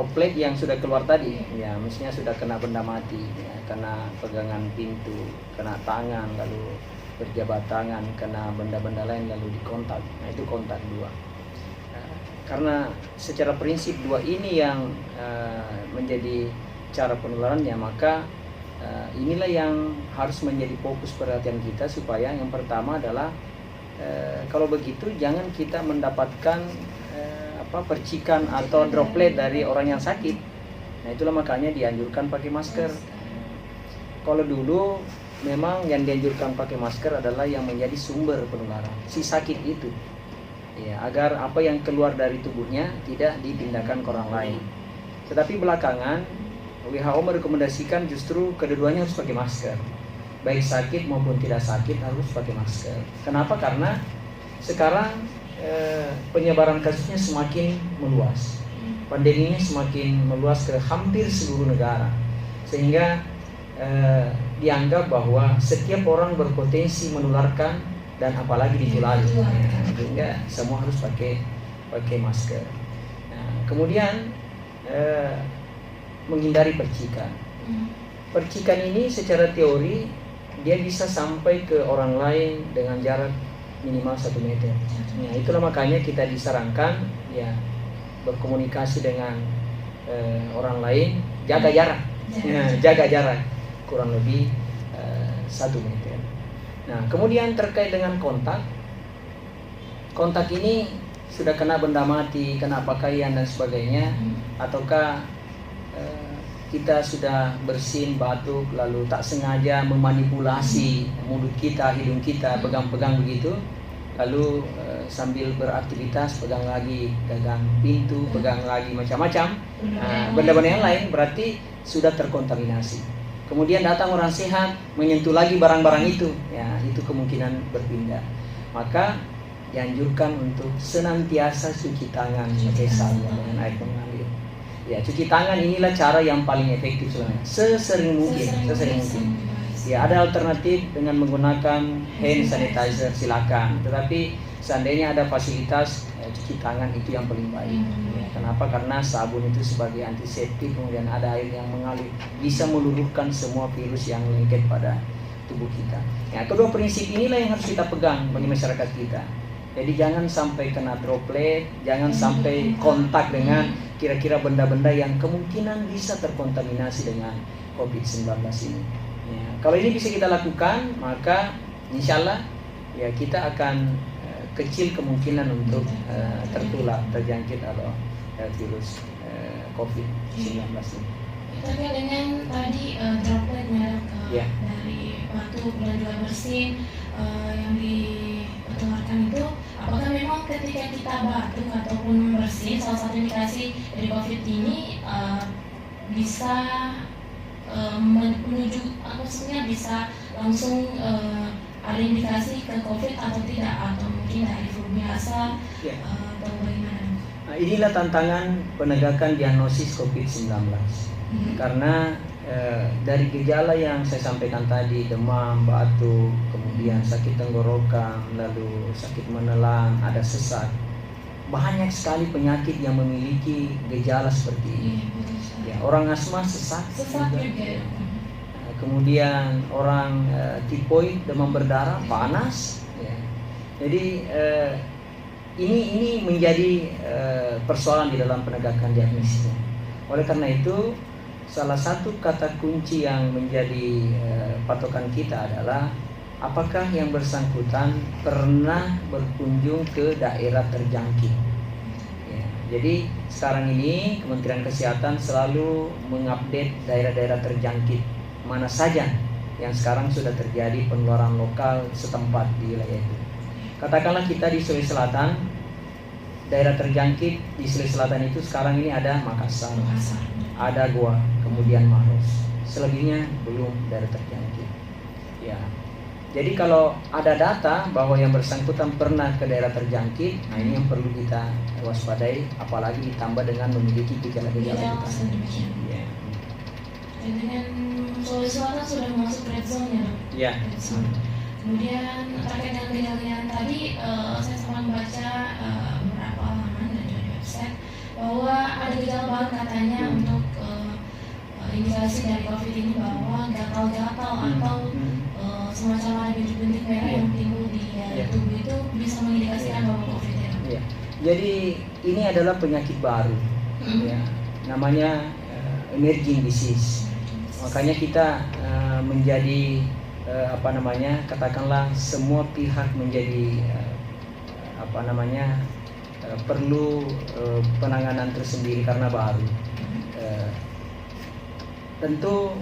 droplet yang sudah keluar tadi, ya mestinya sudah kena benda mati, ya, kena pegangan pintu, kena tangan, lalu berjabat tangan, kena benda-benda lain, lalu dikontak. Nah, itu kontak 2. Karena secara prinsip 2 ini yang menjadi cara penularannya, maka inilah yang harus menjadi fokus perhatian kita, supaya yang pertama adalah kalau begitu jangan kita mendapatkan percikan atau droplet dari orang yang sakit. Nah, itulah makanya dianjurkan pakai masker. Kalau dulu memang yang dianjurkan pakai masker adalah yang menjadi sumber penularan, si sakit itu, ya, agar apa yang keluar dari tubuhnya tidak dipindahkan ke orang lain. Tetapi belakangan WHO merekomendasikan justru kedua-duanya harus pakai masker, baik sakit maupun tidak sakit harus pakai masker. Kenapa? Karena sekarang penyebaran kasusnya semakin meluas, pandeminya semakin meluas ke hampir seluruh negara, sehingga dianggap bahwa setiap orang berpotensi menularkan dan apalagi ditulari, sehingga semua harus pakai masker. Nah, kemudian menghindari percikan. Percikan ini secara teori dia bisa sampai ke orang lain dengan jarak minimal 1 meter. Nah, itulah makanya kita disarankan ya berkomunikasi dengan orang lain, jaga jarak. Nah, jaga jarak kurang lebih 1 meter. Nah, kemudian terkait dengan kontak ini sudah kena benda mati, kena pakaian dan sebagainya, ataukah kita sudah bersin, batuk, lalu tak sengaja memanipulasi mulut kita, hidung kita, pegang-pegang begitu, lalu sambil beraktivitas pegang lagi gagang pintu, pegang lagi macam-macam, benda-benda yang lain, berarti sudah terkontaminasi. Kemudian datang orang sehat menyentuh lagi barang-barang itu, ya itu kemungkinan berpindah. Maka dianjurkan untuk senantiasa cuci tangan pakai sabun dengan air mengalir. Ya, cuci tangan inilah cara yang paling efektif sebenarnya. Sesering mungkin. Ya, ada alternatif dengan menggunakan hand sanitizer, silakan. Tetapi seandainya ada fasilitas cuci tangan itu yang paling baik. Ya, kenapa? Karena sabun itu sebagai antiseptik, kemudian ada air yang mengalir, bisa meluluhkan semua virus yang lengket pada tubuh kita. Ya, kedua prinsip inilah yang harus kita pegang bagi masyarakat kita. Jadi jangan sampai kena droplet, jangan sampai kontak dengan kira-kira benda-benda yang kemungkinan bisa terkontaminasi dengan COVID-19 ini. Ya, kalau ini bisa kita lakukan, maka insya Allah ya kita akan kecil kemungkinan untuk terjangkit atau virus COVID-19 ini. Terkait dengan tadi droplet dari batuk dan juga bersin yang ditularkan itu, apakah memang ketika kita batuk ataupun bersin, salah satu indikasi dari COVID ini bisa menuju, maksudnya bisa langsung ada indikasi ke COVID atau tidak, atau mungkin dari flu biasa atau bagaimana? Nah, inilah tantangan penegakan diagnosis COVID-19. Karena dari gejala yang saya sampaikan tadi, demam, batuk, kemudian sakit tenggorokan, lalu sakit menelan, ada sesak, banyak sekali penyakit yang memiliki gejala seperti ini. Ya, orang asma sesak juga. Kemudian orang tipoid, demam berdarah, panas. Ya. Jadi ini menjadi persoalan di dalam penegakan diagnosisnya. Oleh karena itu, salah satu kata kunci yang menjadi patokan kita adalah apakah yang bersangkutan pernah berkunjung ke daerah terjangkit. Ya, jadi sekarang ini Kementerian Kesehatan selalu mengupdate daerah-daerah terjangkit mana saja yang sekarang sudah terjadi penularan lokal setempat di wilayah itu. Katakanlah kita di Sulawesi Selatan, daerah terjangkit di Sulawesi Selatan itu sekarang ini ada Makassar, ada Goa, kemudian Maros. Selebihnya belum daerah terjangkit. Ya. Jadi kalau ada data bahwa yang bersangkutan pernah ke daerah terjangkit, nah ini yang perlu kita waspadai, apalagi ditambah dengan memiliki gejala-gejala utama. Ya. Dan dengan Sulawesi Selatan sudah masuk red zone ya, dok? Ya. Kemudian terkait dengan gejala-gejala tadi, saya sempat membaca beberapa halaman dan juga di website bahwa ada gejala baru katanya untuk indikasi dari COVID ini bahwa gatal-gatal atau semacam ada bintik-bintik merah yang timbul di tubuh itu bisa mengindikasikan bahwa COVID ya. Jadi ini adalah penyakit baru, ya, namanya emerging disease. Makanya kita menjadi katakanlah semua pihak menjadi perlu penanganan tersendiri karena baru. Tentu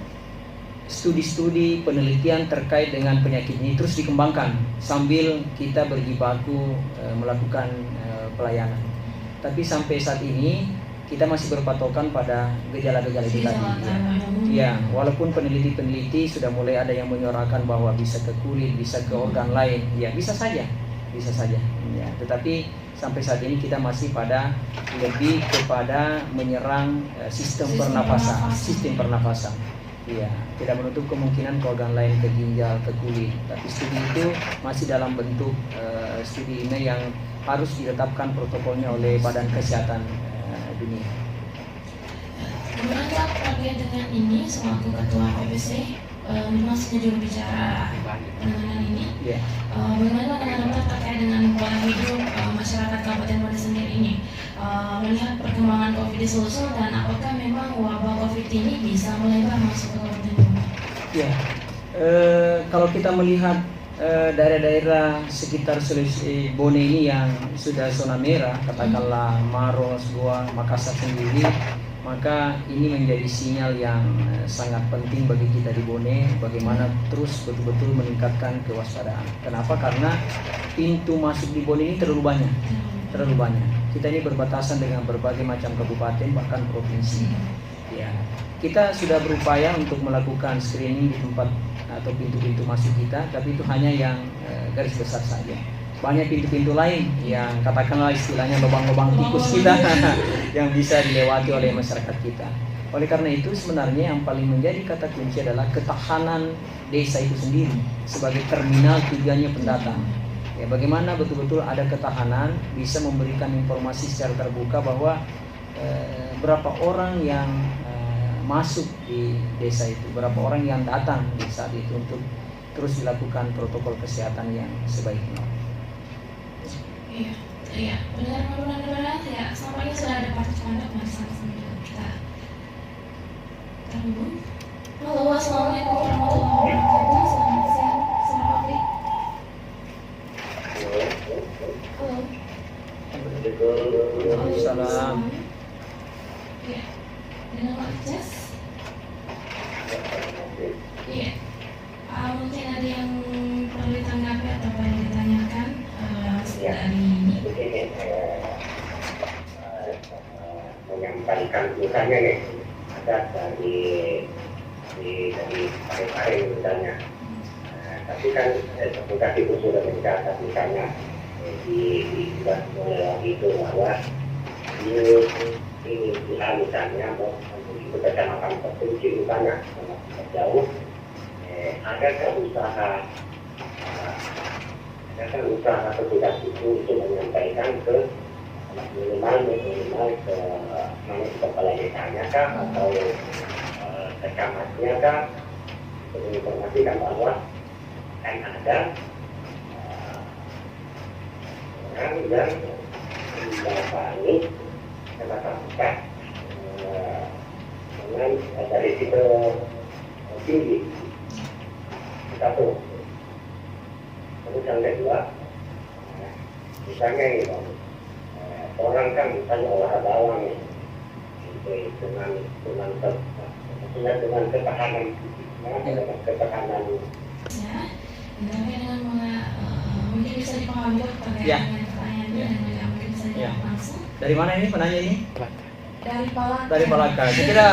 studi-studi penelitian terkait dengan penyakit ini terus dikembangkan sambil kita berjibaku melakukan pelayanan. Tapi sampai saat ini kita masih berpatokan pada gejala-gejala itu tadi. Ya, walaupun peneliti-peneliti sudah mulai ada yang menyuarakan bahwa bisa ke kulit, bisa ke organ lain, ya bisa saja. Ya, tetapi sampai saat ini kita masih lebih kepada menyerang sistem pernafasan. Ya, tidak menutup kemungkinan ke organ lain, ke ginjal, ke kulit. Tapi studi itu masih dalam bentuk studi ini yang harus ditetapkan protokolnya oleh Badan Kesehatan Dunia. Bagaimana terkait dengan ini selaku Ketua PBC, masih juru bicara penanganan ini? Bagaimana dengan terkait dengan pola hidup masyarakat Kabupaten Bone sendiri ini? Melihat perkembangan COVID di Sulsel dan apakah memang wabah COVID ini bisa melebar masuk ke Kabupaten Bone? Ya, kalau kita melihat daerah-daerah sekitar Bone ini yang sudah zona merah, katakanlah Maros, Goa, Makassar sendiri, maka ini menjadi sinyal yang sangat penting bagi kita di Bone, bagaimana terus betul-betul meningkatkan kewaspadaan. Kenapa? Karena pintu masuk di Bone ini terlalu banyak. Kita ini berbatasan dengan berbagai macam kabupaten bahkan provinsi. Ya, kita sudah berupaya untuk melakukan screening di tempat atau pintu-pintu masuk kita, tapi itu hanya yang garis besar saja. Banyak pintu-pintu lain yang katakanlah istilahnya lubang-lubang tikus kita yang bisa dilewati oleh masyarakat kita. Oleh karena itu sebenarnya yang paling menjadi kata kunci adalah ketahanan desa itu sendiri sebagai terminal tujuannya pendatang. Ya, bagaimana betul-betul ada ketahanan, bisa memberikan informasi secara terbuka bahwa berapa orang yang masuk di desa itu, berapa orang yang datang di saat itu untuk terus dilakukan protokol kesehatan yang sebaiknya. Iya, benar-benar ya. Selama ini sudah ada partisipan bersama-sama kita terhubung. Halo, assalamualaikum warahmatullahi wabarakatuh. Selamat siang, Saudara Fabri. Halo. Waalaikumsalam. Iya, dengan Pak Jas. Iya. Mungkin ada yang perlu ditanggapi atau perlu ditanyakan dari ini. Menyampaikan misalnya nih, ada dari Pare-Pare misalnya, tapi kan petugas itu sudah mencatat misalnya di itu bahwa ini misalnya mau itu kecamatan terpencil misalnya jauh, adakah usaha petugas itu untuk menyampaikan ke minimal ke kepala desanya kah atau ke camatnya kah untuk menginformasikan bahwa kan ada orang yang mendatangi kecamatan dengan dari risiko tinggi. Satu. Terus yang kedua, misalnya ini Bang, orang kan misalnya olahragawan nih, dengan ketahanan, ketahanan. Ya, dengan mungkin bisa dipahami terkait dengan pertanyaannya dan yang mungkin bisa dijawab langsung. Dari mana ini penanya ini? Dari Palaka. Saya kira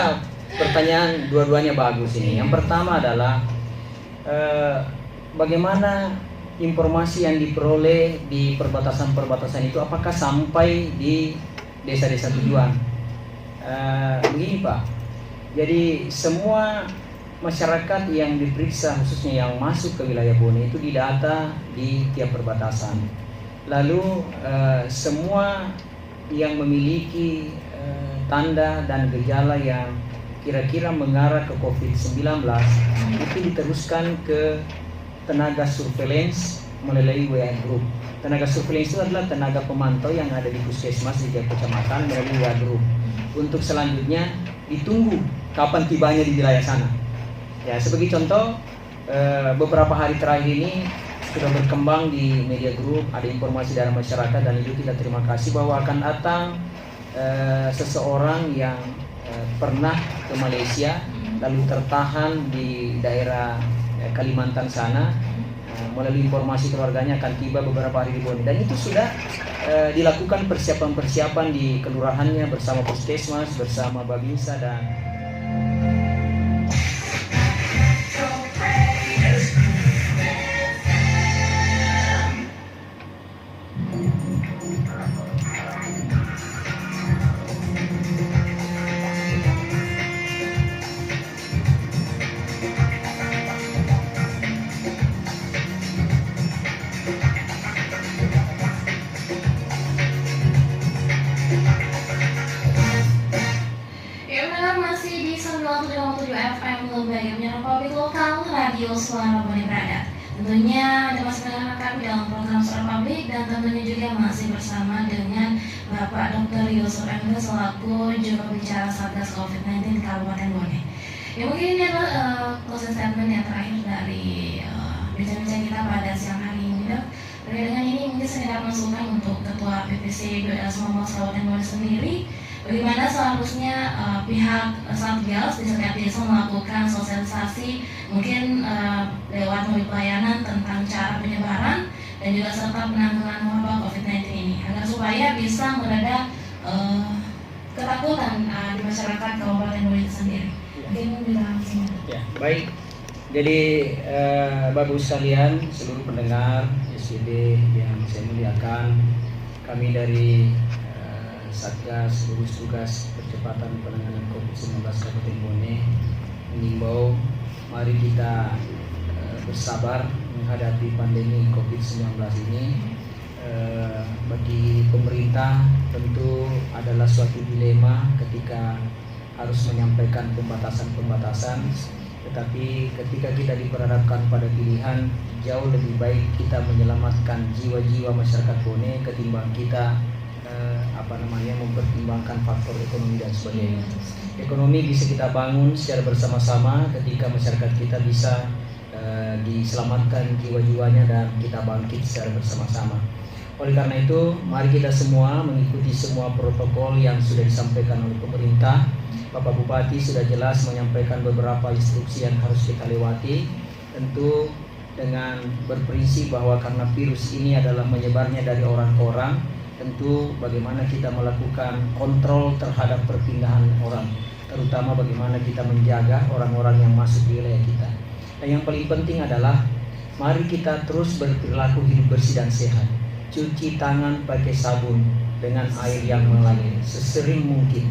pertanyaan dua-duanya bagus ini. Yang pertama adalah bagaimana informasi yang diperoleh di perbatasan-perbatasan itu apakah sampai di desa-desa tujuan? Begini Pak, jadi semua masyarakat yang diperiksa khususnya yang masuk ke wilayah Bone itu didata di tiap perbatasan. Lalu semua yang memiliki tanda dan gejala yang kira-kira mengarah ke COVID-19 itu diteruskan ke tenaga surveillance melalui WA Group. Tenaga surveillance itu adalah tenaga pemantau yang ada di puskesmas di tiap kecamatan melalui WA Group. Untuk selanjutnya ditunggu kapan tibanya di wilayah sana. Ya, sebagai contoh, beberapa hari terakhir ini sudah berkembang di media group, ada informasi dari masyarakat, dan itu kita terima kasih bahwa akan datang seseorang yang pernah ke Malaysia lalu tertahan di daerah Kalimantan sana. Melalui informasi keluarganya akan tiba beberapa hari di Bone, dan itu sudah dilakukan persiapan-persiapan di kelurahannya bersama puskesmas, bersama Babinsa dan Radio Suara Bone Brada. Tentunya Anda masih mendengarkan kami dalam program Suara Publik, dan tentunya juga masih bersama dengan Bapak Dr. Yusuf M. selaku juru bicara Satgas COVID-19 Kabupaten Bone. Ya, mungkin ini adalah closing statement yang terakhir dari bincang-bincang kita pada siang hari ini, Dok. Terkait dengan ini mungkin saya dapat masukan untuk Ketua PPC 19 Kabupaten Bone sendiri, bagaimana seharusnya pihak Satgas di setiap desa melakukan sosialisasi, mungkin lewat mobil pelayanan tentang cara penyebaran dan juga serta penanggulangan wabah COVID-19 ini, agar supaya bisa mereda ketakutan di masyarakat Kabupaten Bone itu sendiri. Mungkin bisa langsung. Ya, baik. Jadi Bapak Ibu sekalian, seluruh pendengar SCD yang saya muliakan, kami dari Satgas gugus tugas percepatan penanganan COVID-19 Kabupaten Bone mengimbau, mari kita bersabar menghadapi pandemi COVID-19 ini. Bagi pemerintah tentu adalah suatu dilema ketika harus menyampaikan pembatasan-pembatasan, tetapi ketika kita diperhadapkan pada pilihan, jauh lebih baik kita menyelamatkan jiwa-jiwa masyarakat Bone ketimbang kita mempertimbangkan faktor ekonomi dan sebagainya. Ekonomi bisa kita bangun secara bersama-sama ketika masyarakat kita bisa diselamatkan jiwa-jiwanya dan kita bangkit secara bersama-sama. Oleh karena itu, mari kita semua mengikuti semua protokol yang sudah disampaikan oleh pemerintah. Bapak Bupati sudah jelas menyampaikan beberapa instruksi yang harus kita lewati, tentu dengan berprinsip bahwa karena virus ini adalah menyebarnya dari orang ke orang, tentu bagaimana kita melakukan kontrol terhadap perpindahan orang, terutama bagaimana kita menjaga orang-orang yang masuk di wilayah kita. Dan yang paling penting adalah mari kita terus berperilaku hidup bersih dan sehat. Cuci tangan pakai sabun dengan air yang mengalir sesering mungkin.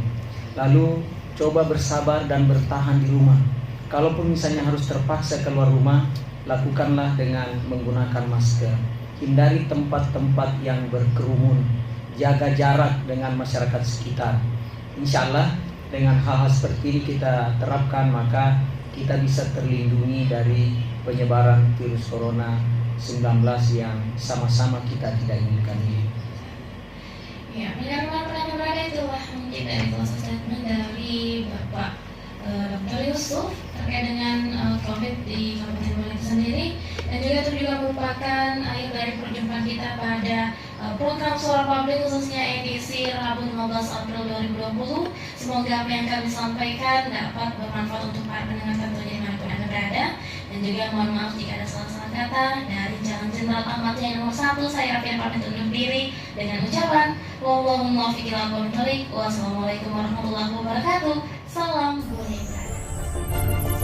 Lalu coba bersabar dan bertahan di rumah. Kalaupun misalnya harus terpaksa keluar rumah, lakukanlah dengan menggunakan masker. Hindari tempat-tempat yang berkerumun, jaga jarak dengan masyarakat sekitar. Insya Allah dengan hal-hal seperti ini kita terapkan, maka kita bisa terlindungi dari penyebaran virus corona 19 yang sama-sama kita tidak inginkan ini. Ya, pendengar berada itulah mungkin dari closing statement dari Bapak Dr. Yusuf terkait dengan COVID di Kabupaten Bone itu sendiri, dan juga itu juga merupakan akhir dari perjumpaan kita pada program Suara Publik khususnya edisi Rabu 15 April 2020. Semoga apa yang kami sampaikan dapat bermanfaat untuk para pendengar tentunya dimanapun Anda berada, dan juga mohon maaf jika ada salah-salah kata. Dari Jalan Jenderal Ahmad Yani nomor 1, saya Rafian pamit undur diri dengan ucapan wassalamualaikum warahmatullahi wabarakatuh. Salam Bone Brada.